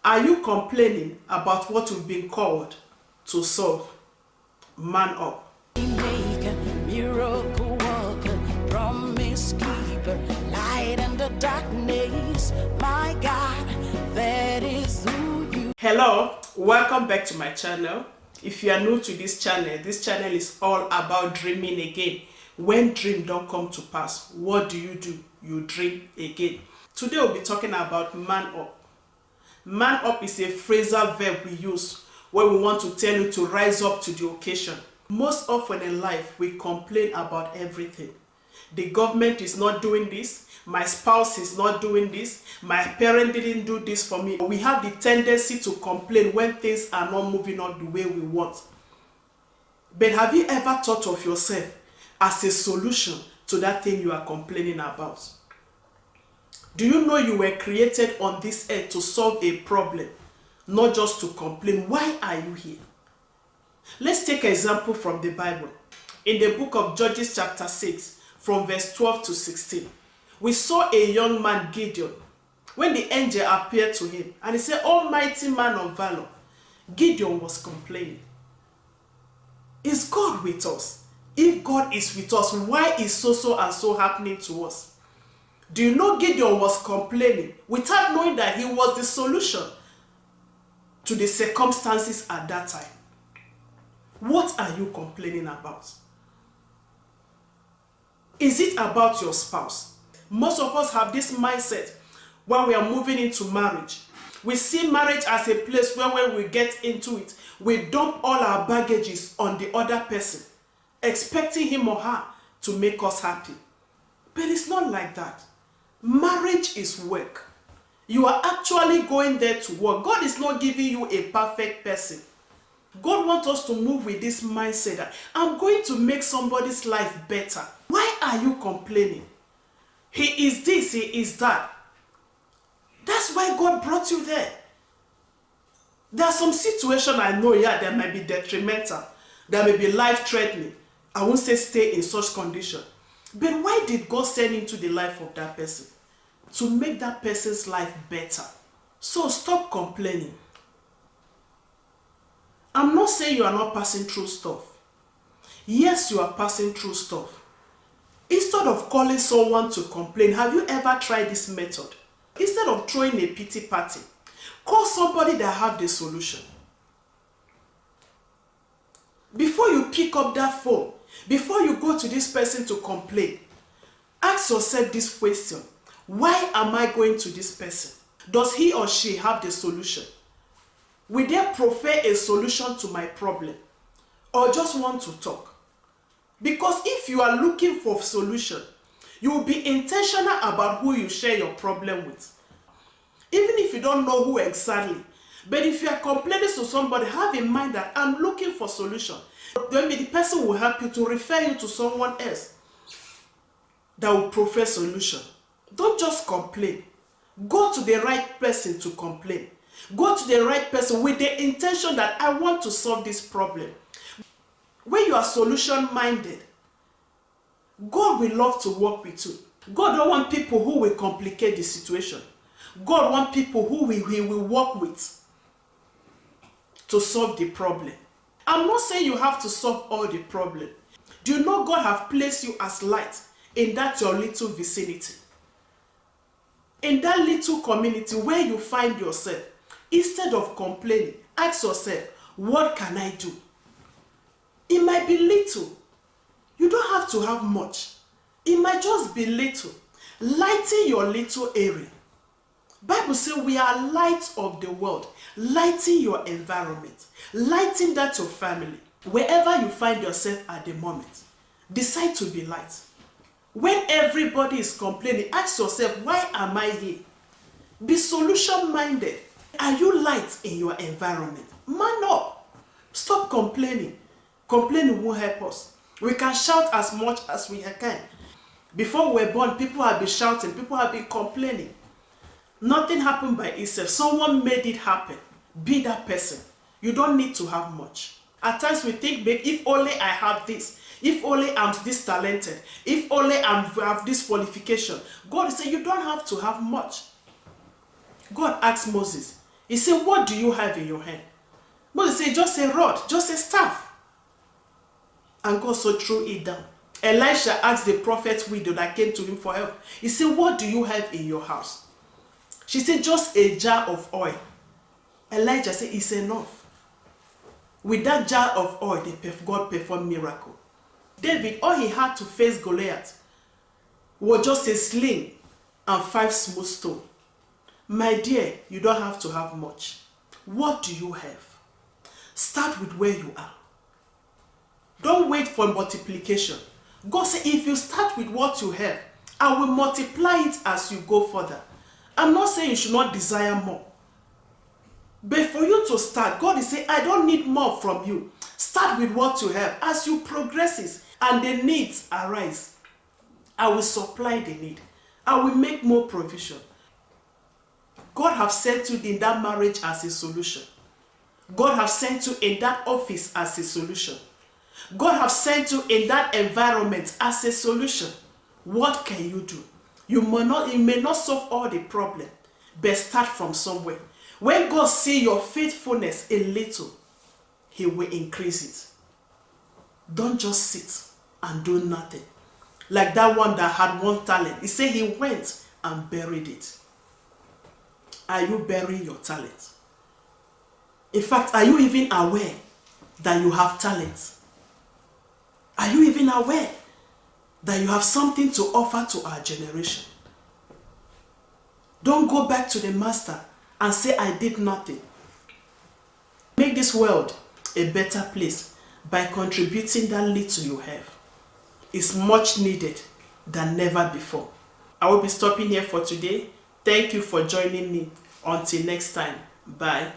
Are you complaining about what you've been called to solve? Man up. Maker, miracle worker, promise keeper, light in the darkness. My God, that is who you. Hello, welcome back to my channel. If you are new to this channel is all about dreaming again. When dream don't come to pass, what do? You dream again. Today we'll be talking about man up. Man up is a phrasal verb we use when we want to tell you to rise up to the occasion. Most often in life, we complain about everything. The government is not doing this. My spouse is not doing this. My parent didn't do this for me. We have the tendency to complain when things are not moving on the way we want. But have you ever thought of yourself as a solution to that thing you are complaining about? Do you know you were created on this earth to solve a problem, not just to complain? Why are you here? Let's take an example from the Bible. In the book of Judges chapter 6, from verse 12 to 16, we saw a young man, Gideon, when the angel appeared to him, and he said, "Almighty man of valor." Gideon was complaining. Is God with us? If God is with us, why is so and so happening to us? Do you know Gideon was complaining without knowing that he was the solution to the circumstances at that time? What are you complaining about? Is it about your spouse? Most of us have this mindset when we are moving into marriage. We see marriage as a place where when we get into it, we dump all our baggages on the other person, expecting him or her to make us happy. But it's not like that. Marriage is work. You are actually going there to work. God is not giving you a perfect person. God wants us to move with this mindset that I'm going to make somebody's life better. Why are you complaining? He is this, he is that. That's why God brought you there. There are some situations I know, that might be detrimental, that may be life-threatening. I won't say stay in such condition. But why did God send into the life of that person? To make that person's life better. So stop complaining. I'm not saying you are not passing through stuff. Yes, you are passing through stuff. Instead of calling someone to complain, have you ever tried this method? Instead of throwing a pity party, call somebody that have the solution. Before you pick up that phone, before you go to this person to complain, ask yourself this question: why am I going to this person? Does he or she have the solution? Will they prefer a solution to my problem, or just want to talk? Because if you are looking for a solution, you will be intentional about who you share your problem with. Even if you don't know who exactly, but if you are complaining to somebody, have in mind that I'm looking for solution. Then the person will help you to refer you to someone else that will prefer solution. Don't just complain. Go to the right person to complain. Go to the right person with the intention that I want to solve this problem. When you are solution-minded, God will love to work with you. God don't want people who will complicate the situation. God wants people who He will work with to solve the problem. I'm not saying you have to solve all the problem. Do you know God have placed you as light in that your little vicinity? In that little community where you find yourself, instead of complaining, ask yourself, what can I do? It might be little. You don't have to have much. It might just be little. Lighten your little area. Bible says we are light of the world. Lighten your environment. Lighten that your family. Wherever you find yourself at the moment, decide to be light. When everybody is complaining, ask yourself, why am I here? Be solution-minded. Are you light in your environment? Man up. Stop complaining. Complaining won't help us. We can shout as much as we can. Before we were born, people have been shouting. People have been complaining. Nothing happened by itself. Someone made it happen. Be that person. You don't need to have much. At times we think, if only I have this, if only I'm this talented, if only I have this qualification. God said you don't have to have much. God asked Moses, He said, what do you have in your hand? Moses said, just a rod, just a staff. And God so threw it down. Elisha asked the prophet's widow that came to him for help. He said, what do you have in your house? She said, just a jar of oil. Elijah said, it's enough. With that jar of oil, God performed miracle. David, all he had to face Goliath was just a sling and 5 smooth stones. My dear, you don't have to have much. What do you have? Start with where you are. Don't wait for multiplication. God said, if you start with what you have, I will multiply it as you go further. I'm not saying you should not desire more. But for you to start, God is saying, I don't need more from you. Start with what you have. As you progress and the needs arise, I will supply the need. I will make more provision. God has sent you in that marriage as a solution. God has sent you in that office as a solution. God has sent you in that environment as a solution. What can you do? You may not solve all the problem, but start from somewhere. When God sees your faithfulness a little, He will increase it. Don't just sit and do nothing. Like that one that had 1 talent. He said he went and buried it. Are you burying your talent? In fact, are you even aware that you have talent? Are you even aware that you have something to offer to our generation? Don't go back to the master and say, I did nothing. Make this world a better place by contributing that little you have. It's much needed than never before. I will be stopping here for today. Thank you for joining me. Until next time. Bye.